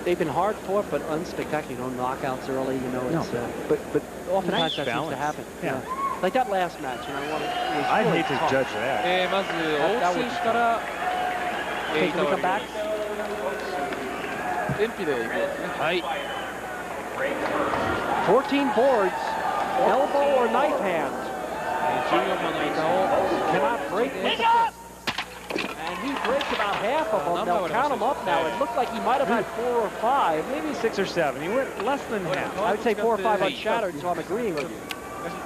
they've been hard fought, but unspectacular. Knockouts early, It's, but oftentimes that seems to happen. Yeah. Like that last match, I hate to judge that. まず大木選手から Okay, can we come back? 連否でいくんですね。はい。 14 boards, elbow or knife hand. 14番の板を Cannot break with the fist. And he breaks about half of them. They'll count him up now. It looked like he might have had 4 or 5. Maybe 6 or 7. He went less than half. I would say 4 or 5 unshattered, so I'm agreeing with you.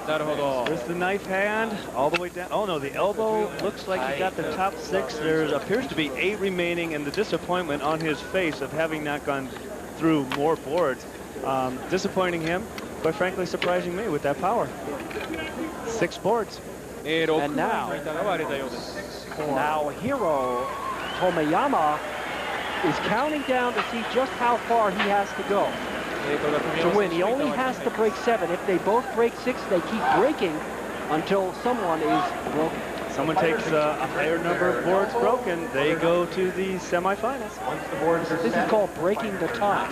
なるほど。 There's the knife hand all the way down. Oh no, the elbow looks like he got the top 6. There appears to be 8 remaining, and the disappointment on his face of having not gone through more boards. Disappointing him, but frankly surprising me with that power. 6 boards. And now hero Tomiyama is counting down to see just how far he has to go to win. He only has to break 7. If they both break 6, they keep breaking until someone is broken. Someone takes a higher number of boards broken, they go to the semifinals. This is called breaking the tie.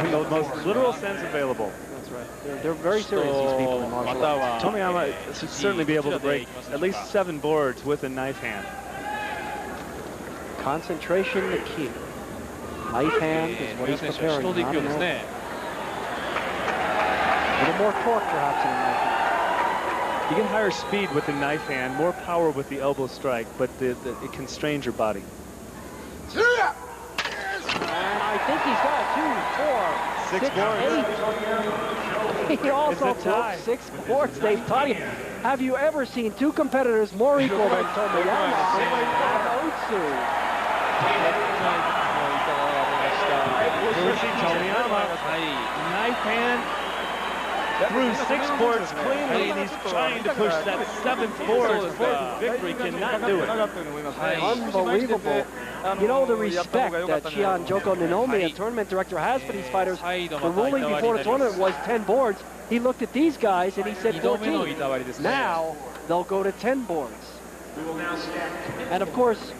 In the most literal sense available. That's right. They're very serious, these people in martial arts. Tomiyama should certainly be able to break at least 7 boards with a knife hand. Concentration the key. Knife hand is what he's preparing. A little more torque perhaps in a knife hand. You get higher speed with the knife hand, more power with the elbow strike, but it constrains your body. And I think he's got 2, 4, 6 boards. He also broke 6 boards. They've tied him. Have you ever seen 2 competitors more equal than Tomiyama and Otsu? Tomiyama, knife hand. Through 6 boards cleanly, and he's trying to push that 7th board for victory. Cannot do it. Unbelievable. You know the respect that Shihan Joko Ninomiya, tournament director, has for these fighters. The ruling before the tournament was 10 boards. He looked at these guys and he said 14. Now they'll go to 10 boards. And of course,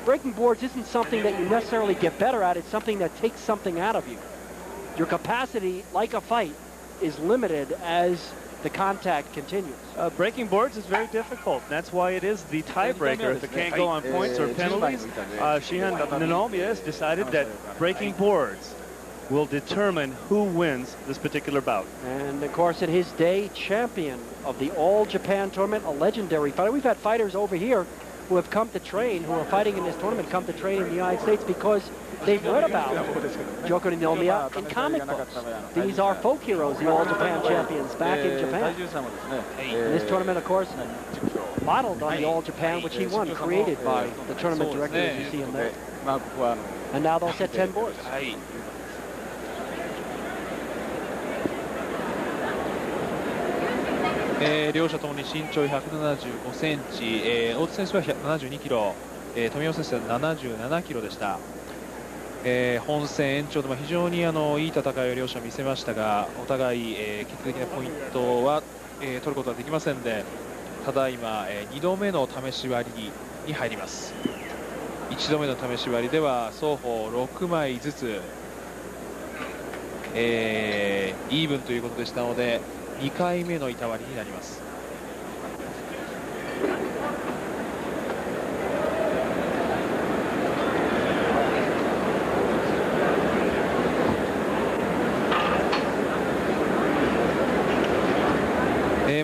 breaking boards isn't something that you necessarily get better at. It's something that takes something out of you. Your capacity, like a fight, is limited as the contact continues. Breaking boards is very difficult. That's why it is the tiebreaker. If it can't go on points or penalties, Shihan Ninomiya has decided that breaking boards will determine who wins this particular bout. And of course, in his day, champion of the All Japan Tournament, a legendary fighter. We've had fighters over here who have come to train, who are fighting in this tournament, come to train in the United States because they've read about Joko Ninomiya in comic books. These are folk heroes, the All Japan champions back in Japan. And this tournament, of course, modeled on the All Japan, which he won, created by the tournament director, as you see him there. And now they'll set 10 boards. 両者ともに身長175センチ、大津選手は172キロ、富山選手は77キロでした。本戦延長でも非常にいい戦いを両者見せましたが、お互い、決定的なポイントは、取ることはできませんで、ただいま、2度目の試し割りに入ります。1度目の試し割りでは双方6枚ずつ、イーブンということでしたので、2回目の板割りになります。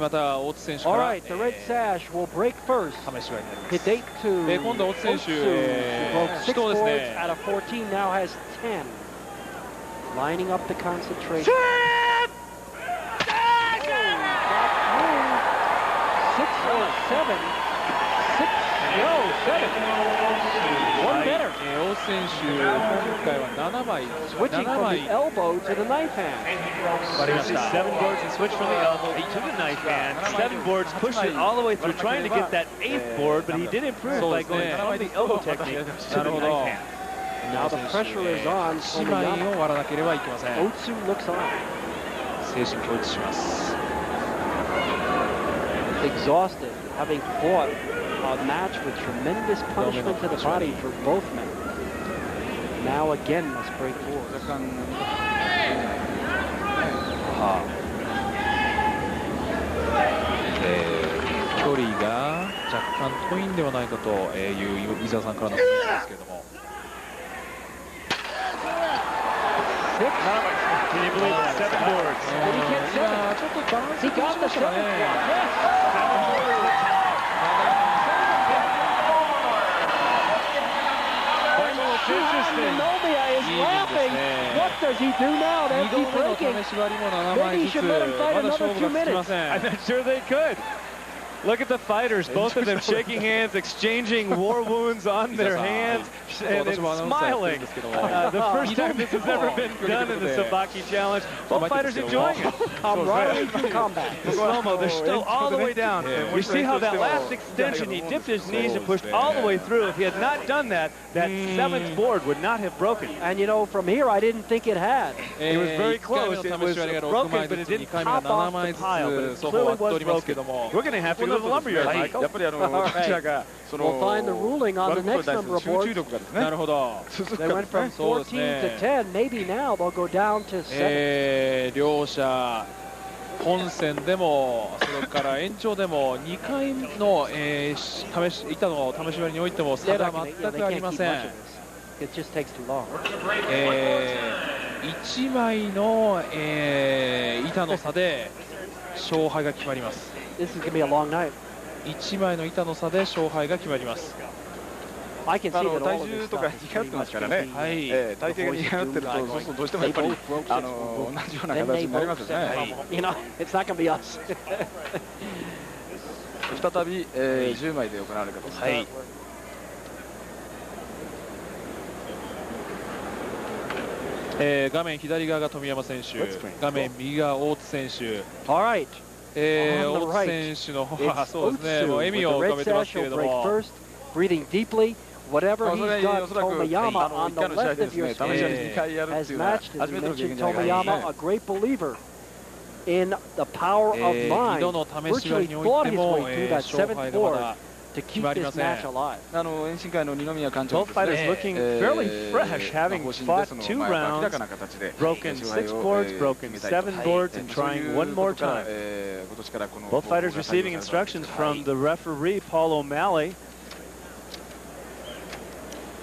また大津選手から、Alright, the red sash will break first. 試し割りになります。Hit 8 to 今度大津選手、6 boards out of 14, now has 10. Lining up the concentration. 7. 1 better. 大津選手、今回は7枚。Switching from the elbow to the knife hand. 7 boards and switch from the elbow to the knife hand. 7 boards, pushed it all the way through, trying to get that 8th board, but he did improve by going from the elbow technique to the knife hand. Now the pressure is on. 姉妹を割らなければいけません。Otsu looks on. 精神統一します。Exhausted, having fought a match with tremendous punishment to the body for both men. Now again must break boards. 距離が若干遠いんではないかという伊沢さんからのコメントですけれども。Can you believe it? 7 boards. ちょっとバランス崩しましたかね。Nomia is laughing. What does he do now? They keep breaking. Maybe he should let him fight another 2 minutes. I'm not sure they could. Look at the fighters, both of them shaking hands, exchanging war wounds on their hands, and smiling. The first time this has ever been done in the Sabaki Challenge. Both fighters enjoying it. Camaraderie through combat. The slow-mo, they're still all the way down. You see how that last extension, he dipped his knees and pushed all the way through. If he had not done that, that 7th board would not have broken. And you know, from here, I didn't think it had. It was very close. It was broken, but it didn't pop off the pile. But it clearly was broken. We're going to have to go to the lumberyard, Michael. We'll find the ruling on the next number of boards. They went from 14 to 10. Maybe now they'll go down to 7. 両者本戦でもそれから延長でも2回の板の試し割りにおいても差が全くありません。It just takes too long. 1枚の板の差で勝敗が決まります。This is going to be a long night. 1枚の板の差で勝敗が決まります。I can see that all 体 of 重 this とか stuff 似通ってますからね、体型が似通ってるとそうするとどうしてもやっぱり同じような形になりますよね。You know, it's not going to be us. 再び10枚で行われるかと。画面左側が富山選手、画面右が大津選手。All right. 大津選手の方はそうですね、もう笑みを浮かべてますけれども。Breathing deeply, whatever he's got, Tomiyama on the left of your screen has matched, as we mentioned, Tomiyama, a great believer in the power of mind, virtually fought his way through that 7th board to keep this match alive. Both fighters looking fairly fresh, having fought 2 rounds, broken 6 boards, broken 7 boards, and trying one more time. Both fighters receiving instructions from the referee, Paul O'Malley.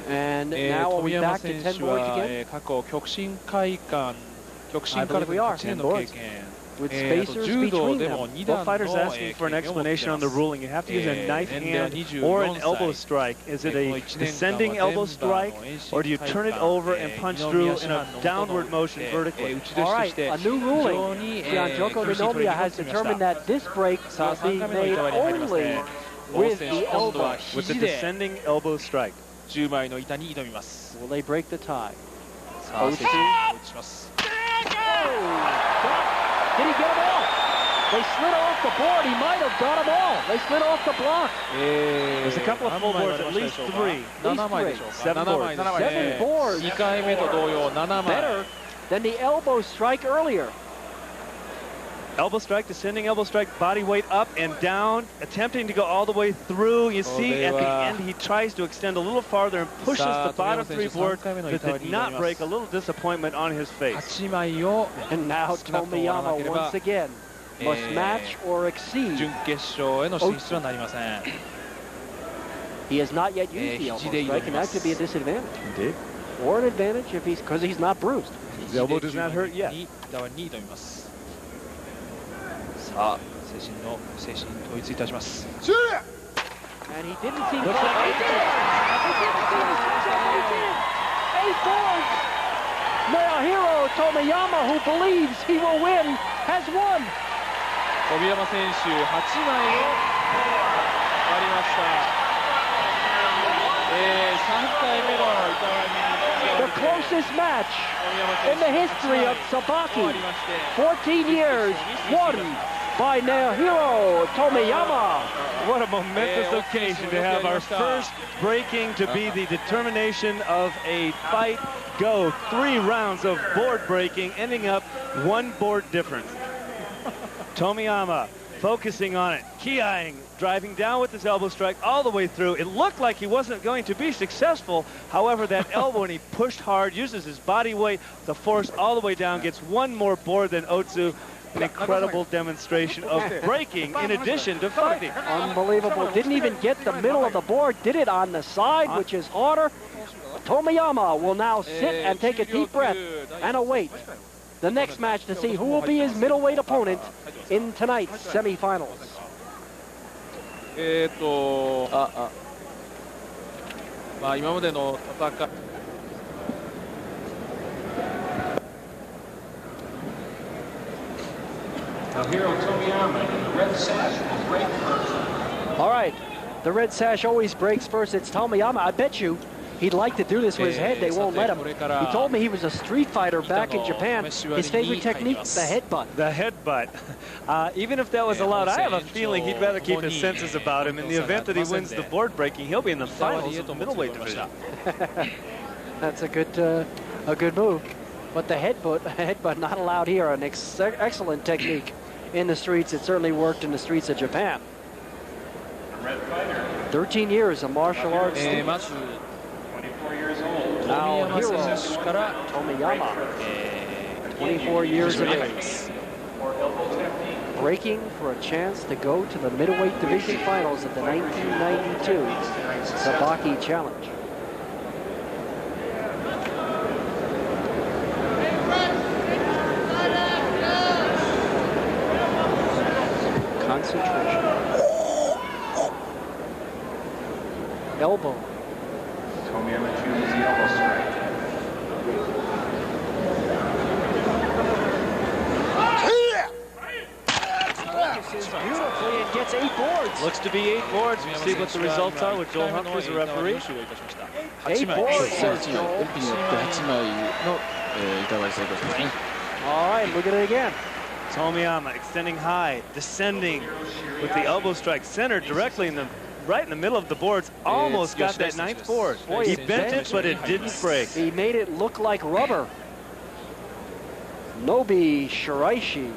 And now are we back to 10 boards again? 過去極真会館、極真から8年の経験。With spacers between them. Both fighters asking for an explanation on the ruling. You have to use a knife hand or an elbow strike. Is it a descending elbow strike, or do you turn it over and punch through in a downward motion vertically? All right, a new ruling. Joko Ninomiya has determined that this break will be made only with the elbow. With the descending elbow strike. 10枚の板に挑みます。 Will they break the tie? さあ、接戦を打ちます。 Did he get them all? They slid off the board. He might have got them all. They slid off the block. There's a couple of full boards, at least 3. 7枚でしょうか。 7 boards. 7 boards. 2回目と同様7枚。 Better than the elbow strike earlier. Elbow strike, descending elbow strike, body weight up and down, attempting to go all the way through. You see at the end he tries to extend a little farther and pushes the bottom 3 boards that did not break. A little disappointment on his face. 8枚を And now Tomiyama once again must match or exceed. 準決勝への進出はなりません。 He has not yet used the elbow strike, and that could be a disadvantage. Indeed. Or an advantage if he's because he's not bruised. The elbow does not hurt yet. 側に挑みます。 さあ、精神統一いたします。 And he didn't seem to like it. Eight boards. Naohiro Tomiyama, who believes he will win, has won. 富山選手8枚を割りました。3回目の板割り。 The closest match in the history of Sabaki. 14 years, won by Naohiro Tomiyama. What a momentous occasion to have our first breaking to be the determination of a fight. Go 3 rounds of board breaking, ending up 1 board difference. Tomiyama focusing on it, ki-eyeing, driving down with his elbow strike all the way through. It looked like he wasn't going to be successful. However, that elbow, and he pushed hard, uses his body weight, the force all the way down, gets one more board than Otsu. An incredible demonstration of breaking in addition to fighting. Unbelievable. Didn't even get the middle of the board. Did it on the side, which is harder. Tomiyama will now sit and take a deep breath and await the next match to see who will be his middleweight opponent in tonight's semifinals. All right, the red sash always breaks first. It's Tomiyama. I bet you he'd like to do this with his head. They won't let him. He told me he was a street fighter back in Japan. His favorite technique, the headbutt. The headbutt. Even if that was allowed, I have a feeling he'd rather keep his senses about him. In the event that he wins the board breaking, he'll be in the finals of the middleweight division. That's a good move. But the headbutt not allowed here. An excellent technique in the streets. It certainly worked in the streets of Japan. 13 years of martial arts. Now hero Tomiyama, 24 years of age. Breaking for a chance to go to the middleweight division finals at the 1992 Sabaki Challenge. Concentration. Elbow. Tomiyama chooses the elbow strike. Focuses beautifully and gets 8 boards. Looks to be 8 boards. We'll see what the results are with Joel Humphreys, the referee. 8 boards, says Joel. All right, look at it again. Tomiyama extending high, descending with the elbow strike centered directly right in the middle of the boards. Almost got that 9th board. Boy, he bent it, but it didn't break. He made it look like rubber. Nobi Shiraishi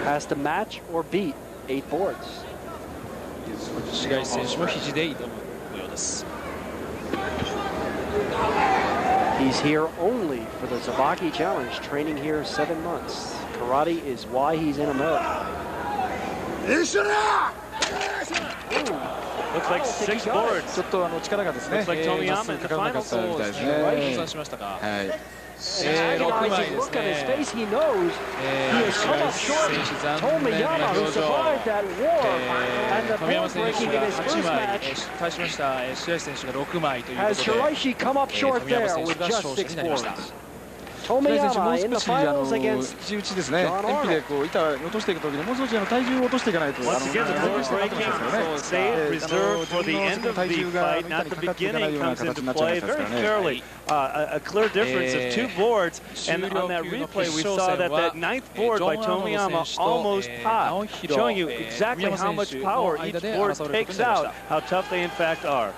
has to match or beat 8 boards. He's here only for the Sabaki Challenge, training here 7 months. Karate is why he's in America. Looks like 6 boards. Looks like Tomiyama in the final. Agonizing look on his face, he knows he has come up short. Tomiyama, who survived that war and the board breaking in his first match, has Shiraishi come up short there with just 6 boards. Tomiyama in the finals against John Arnold. Once again, the board breaking saved, reserved for the end of the fight, not the beginning, comes into play very fairly. A clear difference of 2 boards, and on that replay we saw that 9th board by Tomiyama almost popped, showing you exactly how much power each board takes out, how tough they in fact are.